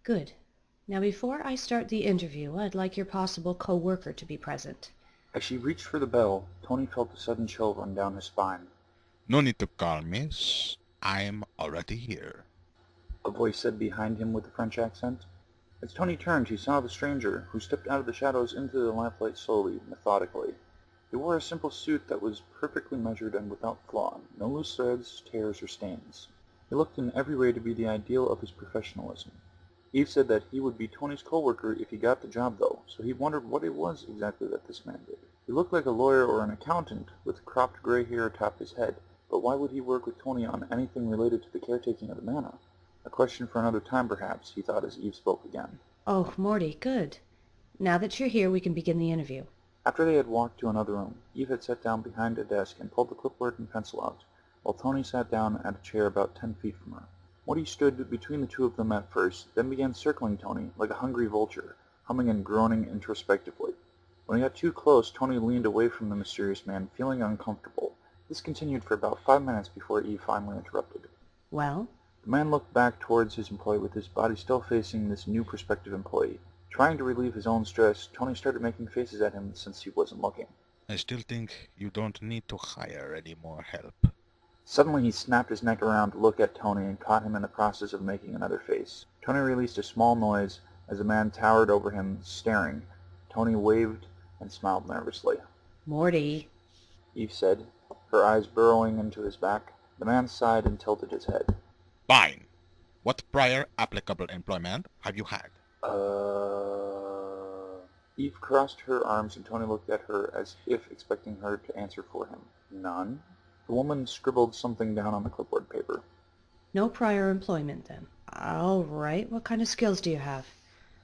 Good. Now before I start the interview, I'd like your possible co-worker to be present. As she reached for the bell, Tony felt a sudden chill run down his spine. No need to call, miss. I'm already here. A voice said behind him with a French accent. As Tony turned, he saw the stranger, who stepped out of the shadows into the lamplight slowly, methodically. He wore a simple suit that was perfectly measured and without flaw, no loose threads, tears, or stains. He looked in every way to be the ideal of his professionalism. Eve said that he would be Tony's co-worker if he got the job, though, so he wondered what it was exactly that this man did. He looked like a lawyer or an accountant, with cropped gray hair atop his head, but why would he work with Tony on anything related to the caretaking of the manor? A question for another time, perhaps, he thought as Eve spoke again. Oh, Morty, good. Now that you're here, we can begin the interview. After they had walked to another room, Eve had sat down behind a desk and pulled the clipboard and pencil out, while Tony sat down at a chair about 10 feet from her. Morty stood between the two of them at first, then began circling Tony like a hungry vulture, humming and groaning introspectively. When he got too close, Tony leaned away from the mysterious man, feeling uncomfortable. This continued for about 5 minutes before Eve finally interrupted. Well? The man looked back towards his employee with his body still facing this new prospective employee. Trying to relieve his own stress, Tony started making faces at him since he wasn't looking. I still think you don't need to hire any more help. Suddenly he snapped his neck around to look at Tony and caught him in the process of making another face. Tony released a small noise as the man towered over him, staring. Tony waved and smiled nervously. Morty. Eve said, her eyes burrowing into his back. The man sighed and tilted his head. Fine. What prior applicable employment have you had? Eve crossed her arms and Tony looked at her as if expecting her to answer for him. None? The woman scribbled something down on the clipboard paper. No prior employment, then. All right. What kind of skills do you have?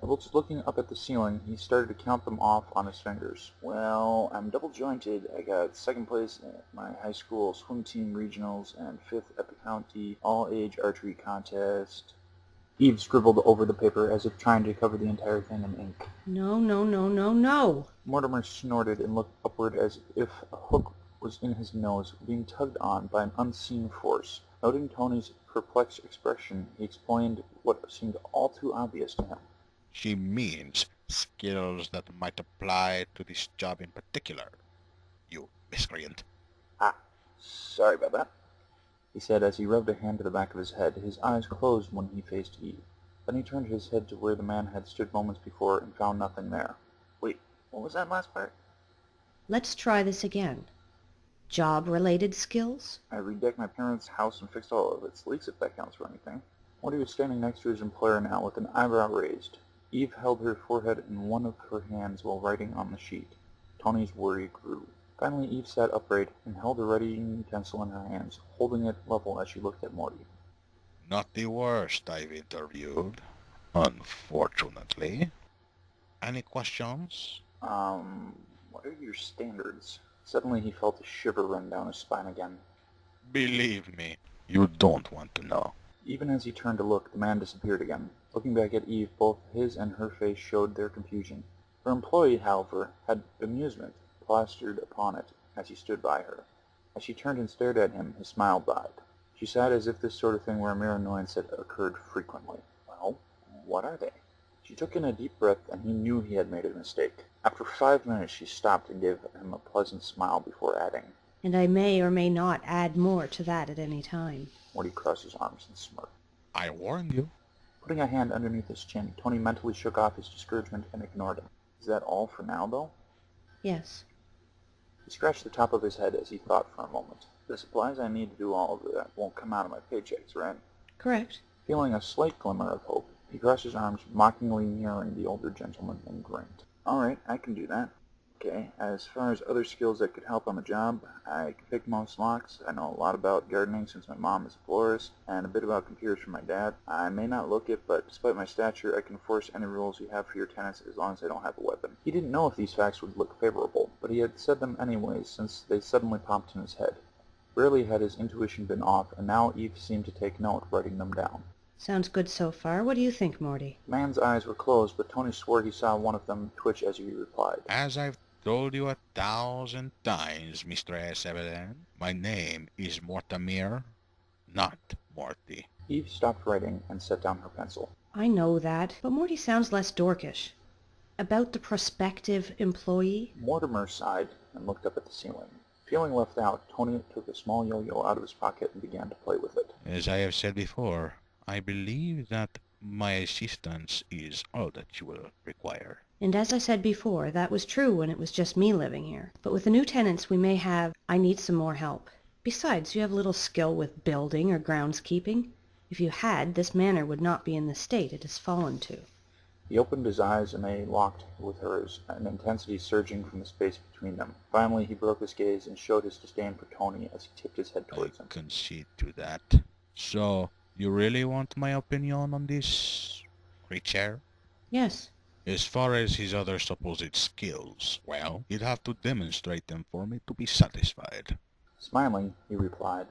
While just looking up at the ceiling, he started to count them off on his fingers. Well, I'm double-jointed. I got second place at my high school swim team regionals and fifth at the county all-age archery contest. Eve scribbled over the paper as if trying to cover the entire thing in ink. No, no, no, no, no. Mortimer snorted and looked upward as if a hook was in his nose, being tugged on by an unseen force. Noting Tony's perplexed expression, he explained what seemed all too obvious to him. She means skills that might apply to this job in particular, you miscreant. Ah, sorry about that, he said as he rubbed a hand to the back of his head. His eyes closed when he faced Eve. Then he turned his head to where the man had stood moments before and found nothing there. Wait, what was that last part? Let's try this again. Job-related skills? I redecked my parents' house and fixed all of its leaks, if that counts for anything. Morty was standing next to his employer now with an eyebrow raised. Eve held her forehead in one of her hands while writing on the sheet. Tony's worry grew. Finally Eve sat upright and held a writing utensil in her hands, holding it level as she looked at Morty. Not the worst I've interviewed, unfortunately. Any questions? What are your standards? Suddenly he felt a shiver run down his spine again. Believe me, you don't want to know. Even as he turned to look, the man disappeared again. Looking back at Eve, both his and her face showed their confusion. Her employee, however, had amusement plastered upon it as he stood by her. As she turned and stared at him, his smile died. She sighed as if this sort of thing were a mere annoyance that occurred frequently. Well, what are they? She took in a deep breath, and he knew he had made a mistake. After 5 minutes, she stopped and gave him a pleasant smile before adding, And I may or may not add more to that at any time. Morty crossed his arms and smirked. I warned you. Putting a hand underneath his chin, Tony mentally shook off his discouragement and ignored him. Is that all for now, though? Yes. He scratched the top of his head as he thought for a moment. The supplies I need to do all of that won't come out of my paychecks, right? Correct. Feeling a slight glimmer of hope, he crossed his arms, mockingly nearing the older gentleman, and grinned. All right, I can do that. Okay, as far as other skills that could help on the job, I can pick most locks. I know a lot about gardening since my mom is a florist, and a bit about computers from my dad. I may not look it, but despite my stature, I can enforce any rules you have for your tenants as long as I don't have a weapon. He didn't know if these facts would look favorable, but he had said them anyways since they suddenly popped in his head. Rarely had his intuition been off, and now Eve seemed to take note, writing them down. Sounds good so far. What do you think, Morty? The man's eyes were closed, but Tony swore he saw one of them twitch as he replied. As I've told you 1,000 times, Mistress Evelyn, my name is Mortimer, not Morty. Eve stopped writing and set down her pencil. I know that, but Morty sounds less dorkish. About the prospective employee? Mortimer sighed and looked up at the ceiling. Feeling left out, Tony took a small yo-yo out of his pocket and began to play with it. As I have said before, I believe that my assistance is all that you will require. And as I said before, that was true when it was just me living here. But with the new tenants we may have, I need some more help. Besides, you have little skill with building or groundskeeping. If you had, this manor would not be in the state it has fallen to. He opened his eyes and they locked with hers, an intensity surging from the space between them. Finally, he broke his gaze and showed his disdain for Tony as he tipped his head towards him. I concede to that. So, you really want my opinion on this creature? Yes. As far as his other supposed skills, well, he'd have to demonstrate them for me to be satisfied. Smiling, he replied,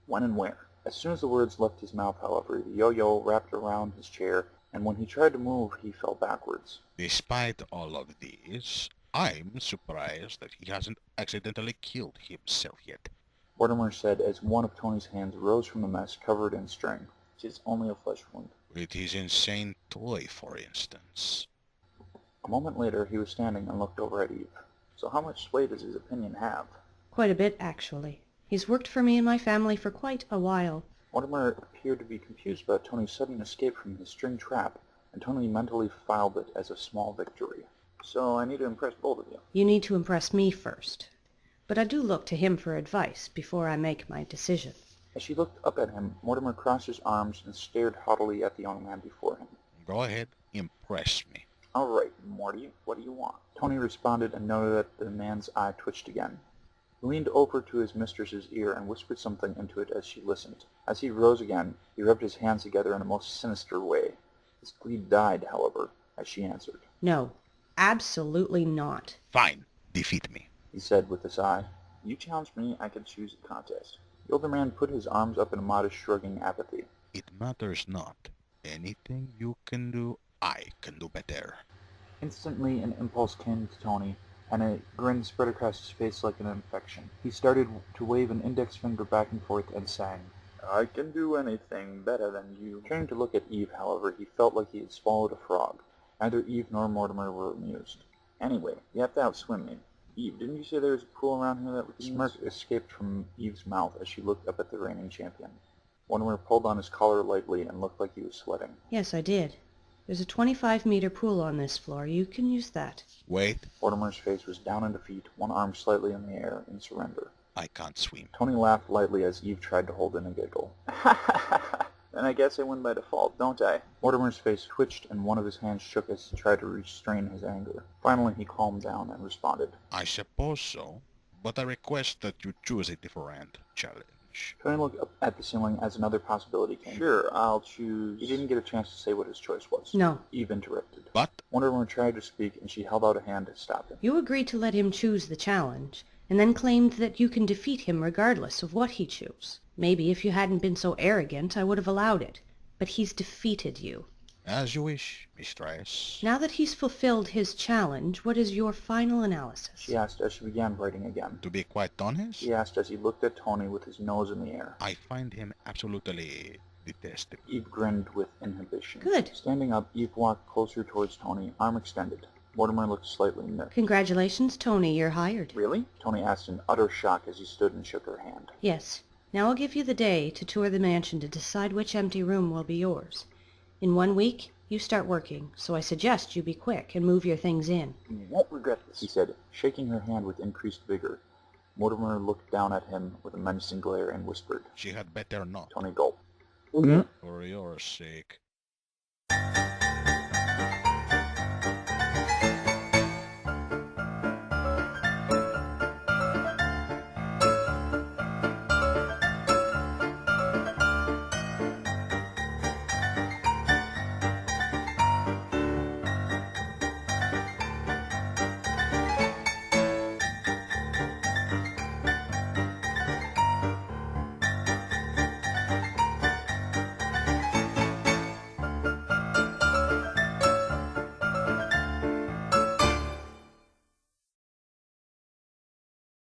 "When and where?" As soon as the words left his mouth, however, the yo-yo wrapped around his chair, and when he tried to move, he fell backwards. Despite all of this, I'm surprised that he hasn't accidentally killed himself yet. Mortimer said as one of Tony's hands rose from the mess covered in string. "'Tis only a flesh wound." With his insane toy, for instance. A moment later, he was standing and looked over at Eve. "So how much sway does his opinion have?" Quite a bit, actually. He's worked for me and my family for quite a while. Mortimer appeared to be confused about Tony's sudden escape from his string trap, and Tony mentally filed it as a small victory. "So I need to impress both of you." You need to impress me first. But I do look to him for advice before I make my decision. As she looked up at him, Mortimer crossed his arms and stared haughtily at the young man before him. Go ahead, impress me. "All right, Morty, what do you want?" Tony responded and noted that the man's eye twitched again. He leaned over to his mistress's ear and whispered something into it as she listened. As he rose again, he rubbed his hands together in a most sinister way. His glee died, however, as she answered. No, absolutely not. Fine, defeat me. He said with a sigh. "You challenge me, I can choose a contest." The older man put his arms up in a modest shrugging apathy. It matters not. Anything you can do, I can do better. Instantly an impulse came to Tony, and a grin spread across his face like an infection. He started to wave an index finger back and forth and sang, "I can do anything better than you." Turning to look at Eve, however, he felt like he had swallowed a frog. Neither Eve nor Mortimer were amused. "Anyway, you have to outswim me. Eve, didn't you say there was a pool around here that would..." A smirk escaped from Eve's mouth as she looked up at the reigning champion. Mortimer pulled on his collar lightly and looked like he was sweating. Yes, I did. There's a 25-meter pool on this floor. You can use that. Wait, Mortimer's face was down in defeat, one arm slightly in the air in surrender. I can't swim. Tony laughed lightly as Eve tried to hold in a giggle. "Then I guess I win by default, don't I?" Mortimer's face twitched and one of his hands shook as he tried to restrain his anger. Finally he calmed down and responded. I suppose so, but I request that you choose a different challenge. Tony looked up at the ceiling as another possibility came. "Sure, I'll choose..." He didn't get a chance to say what his choice was. No. Eve interrupted. But Mortimer tried to speak and she held out a hand to stop him. You agreed to let him choose the challenge, and then claimed that you can defeat him regardless of what he chooses. Maybe if you hadn't been so arrogant, I would have allowed it. But he's defeated you. as you wish, mistress. Now that he's fulfilled his challenge, what is your final analysis? She asked as she began writing again. To be quite honest, He asked as he looked at Tony with his nose in the air. I find him absolutely detestable. Eve grinned with inhibition. Good. Standing up, Eve walked closer towards Tony, arm extended. Mortimer looked slightly miffed. Congratulations, Tony, you're hired. "Really?" Tony asked in utter shock as he stood and shook her hand. Yes. Now I'll give you the day to tour the mansion to decide which empty room will be yours. In 1 week, you start working, so I suggest you be quick and move your things in. "You won't regret this," he said, shaking her hand with increased vigor. Mortimer looked down at him with a menacing glare and whispered. She had better not. Tony gulped. For your sake,